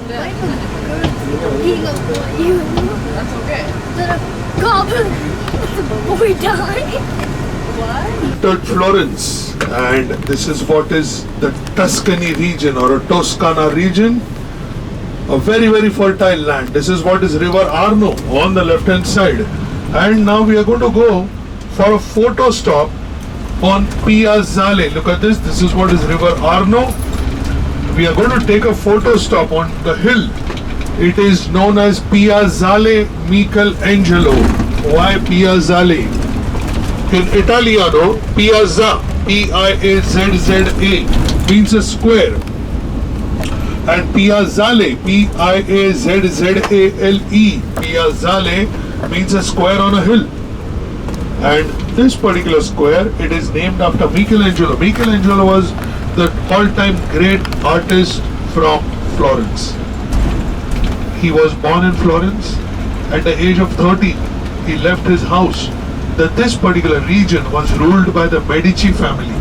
That's okay. The goblin, the boy died. What? Entered Florence, and this is what is the Tuscany region or a Toscana region, a very very fertile land. This is what is River Arno on the left hand side, and now we are going to go for a photo stop on Piazzale. Look at this. This is what is River Arno. We are going to take a photo stop on the hill. It is known as Piazzale Michelangelo. Why Piazzale? In Italiano, Piazza, Piazzza, means a square. And Piazzale, Piazzale, Piazzale means a square on a hill. And this particular square, it is named after Michelangelo. Michelangelo was the all-time great artist from Florence. He was born in Florence. At the age of 13, he left his house. This particular region was ruled by the Medici family.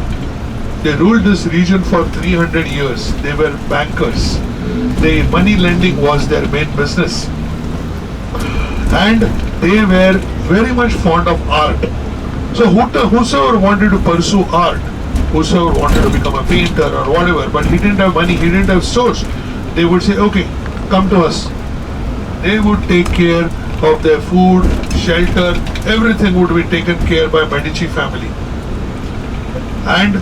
They ruled this region for 300 years. They were bankers. Money lending was their main business. And they were very much fond of art. So whosoever wanted to pursue art, whosoever wanted to become a painter or whatever, but he didn't have money, he didn't have source, they would say, okay, come to us. They would take care of their food, shelter, everything would be taken care by Medici family. And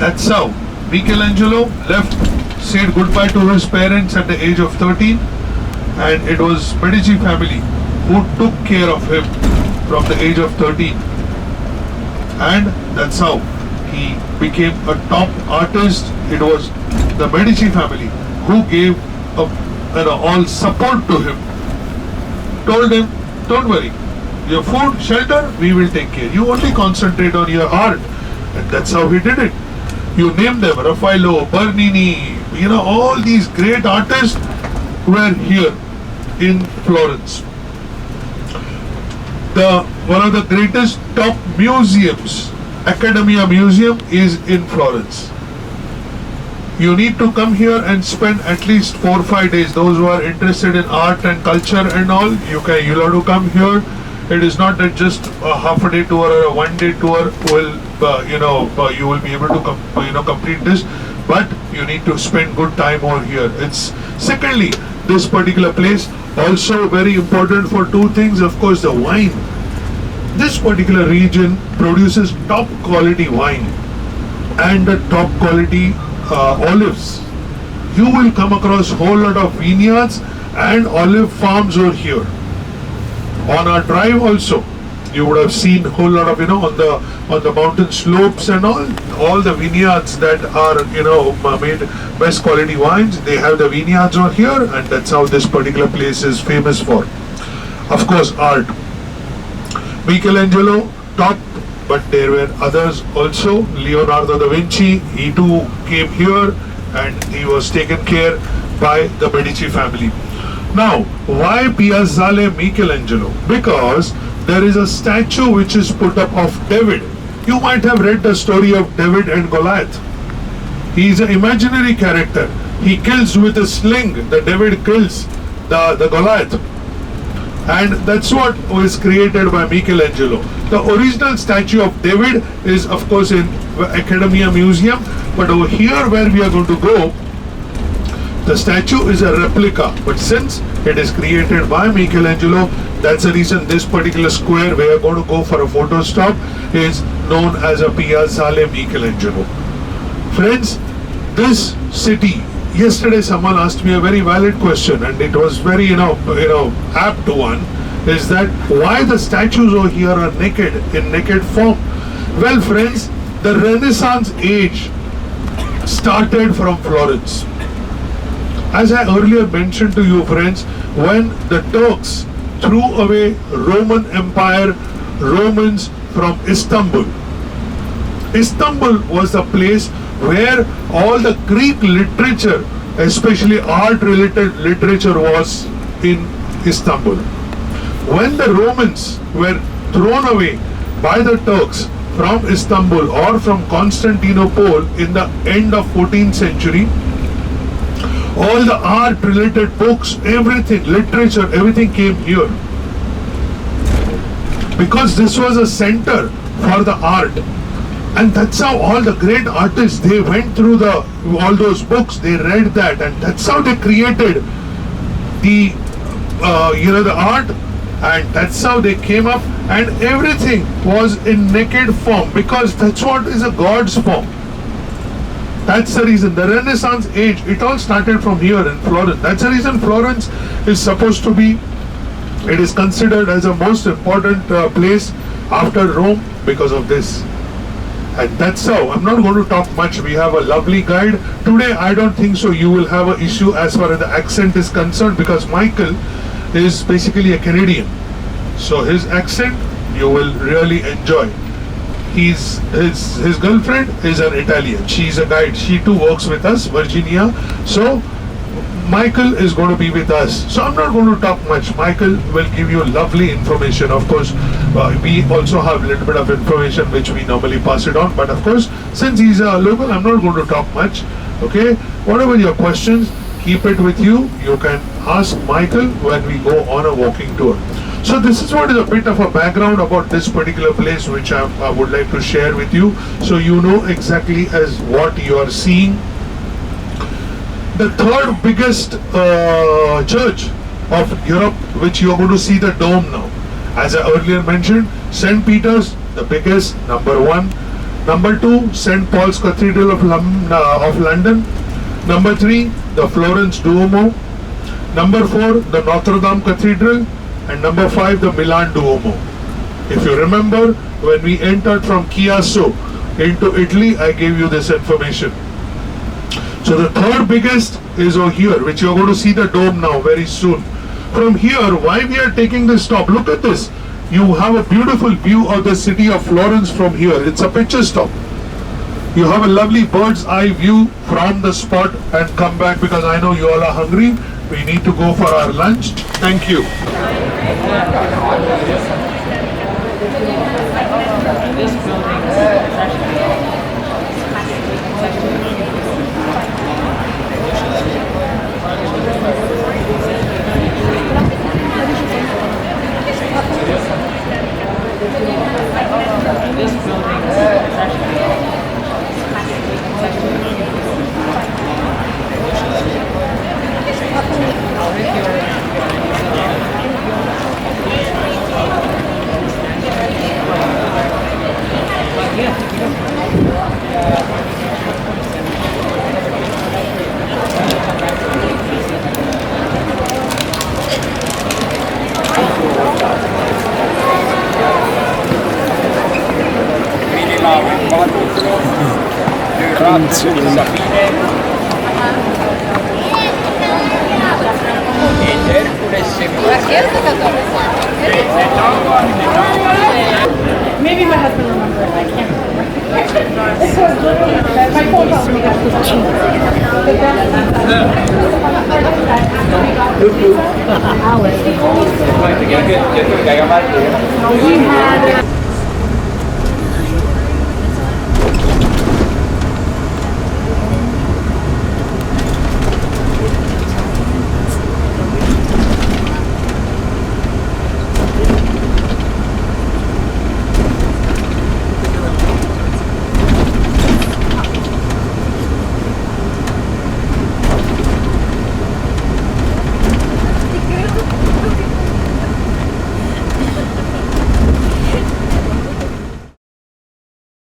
that's how Michelangelo left, said goodbye to his parents at the age of 13, and it was Medici family who took care of him from the age of 13. And that's how he became a top artist. It was the Medici family who gave all support to him. Told him, don't worry, your food, shelter, we will take care. You only concentrate on your art. And that's how he did it. You name them, Raffaello, Bernini, all these great artists were here in Florence. One of the greatest top museums, Accademia Museum, is in Florence. You need to come here and spend at least 4 or 5 days. Those who are interested in art and culture and all, you'll have to come here. It is not that just a half a day tour or a 1 day tour will, you will be able to complete this. But you need to spend good time over here. Secondly, this particular place also very important for 2 things. Of course, the wine. This particular region produces top quality wine and the top quality olives. You will come across whole lot of vineyards and olive farms over here. On our drive also, you would have seen whole lot of on the mountain slopes and all the vineyards that are made best quality wines. They have the vineyards over here, and that's how this particular place is famous for. Of course, art. Michelangelo, top, but there were others also. Leonardo da Vinci, he too came here and he was taken care by the Medici family. Now, why Piazzale Michelangelo? Because there is a statue which is put up of David. You might have read the story of David and Goliath. He is an imaginary character. He kills with a sling. The David kills the Goliath. And that's what was created by Michelangelo. The original statue of David is of course in Accademia Museum, but over here where we are going to go, the statue is a replica. But since it is created by Michelangelo, that's the reason this particular square we are going to go for a photo stop is known as a Piazzale Michelangelo. Friends, this city, yesterday someone asked me a very valid question, and it was very apt one, is that why the statues over here are naked, in naked form? Well friends, the Renaissance age started from Florence. As I earlier mentioned to you friends, when the Turks threw away Roman Empire, Romans from Istanbul. Istanbul was the place where all the Greek literature, especially art related literature, was in Istanbul. When the Romans were thrown away by the Turks from Istanbul or from Constantinople in the end of 14th century, All the art related books, everything, literature, everything came here. Because this was a center for the art. And that's how all the great artists, they went through all those books, they read that, and that's how they created the the art, and that's how they came up, and everything was in naked form, because that's what is a God's form. That's the reason the Renaissance age, it all started from here in Florence. That's the reason Florence is supposed to be, it is considered as a most important place after Rome because of this. And that's how, I'm not going to talk much. We have a lovely guide. Today, I don't think so you will have an issue as far as the accent is concerned, because Michael is basically a Canadian. So his accent, you will really enjoy. His girlfriend is an Italian. She's a guide. She too works with us, Virginia. So Michael is going to be with us. So I'm not going to talk much. Michael will give you lovely information. Of course, we also have a little bit of information which we normally pass it on. But of course, since he's a local, I'm not going to talk much. Okay? Whatever your questions, keep it with you. You can ask Michael when we go on a walking tour. So this is what is a bit of a background about this particular place which I would like to share with you. So you know exactly as what you are seeing. The third biggest church of Europe, which you are going to see the dome now. As I earlier mentioned, St. Peter's, the biggest, number 1. Number 2, St. Paul's Cathedral of London. Number 3, the Florence Duomo. Number 4, the Notre Dame Cathedral. And number 5, the Milan Duomo. If you remember, when we entered from Chiasso into Italy, I gave you this information. So the third biggest is over here, which you're going to see the dome now very soon. From here, why we are taking this stop? Look at this. You have a beautiful view of the city of Florence from here. It's a picture stop. You have a lovely bird's eye view from the spot and come back, because I know you all are hungry. We need to go for our lunch. Thank you. This building is actually Maybe my husband remembers. I can't remember. This was literally my phone told me that was cheap. But then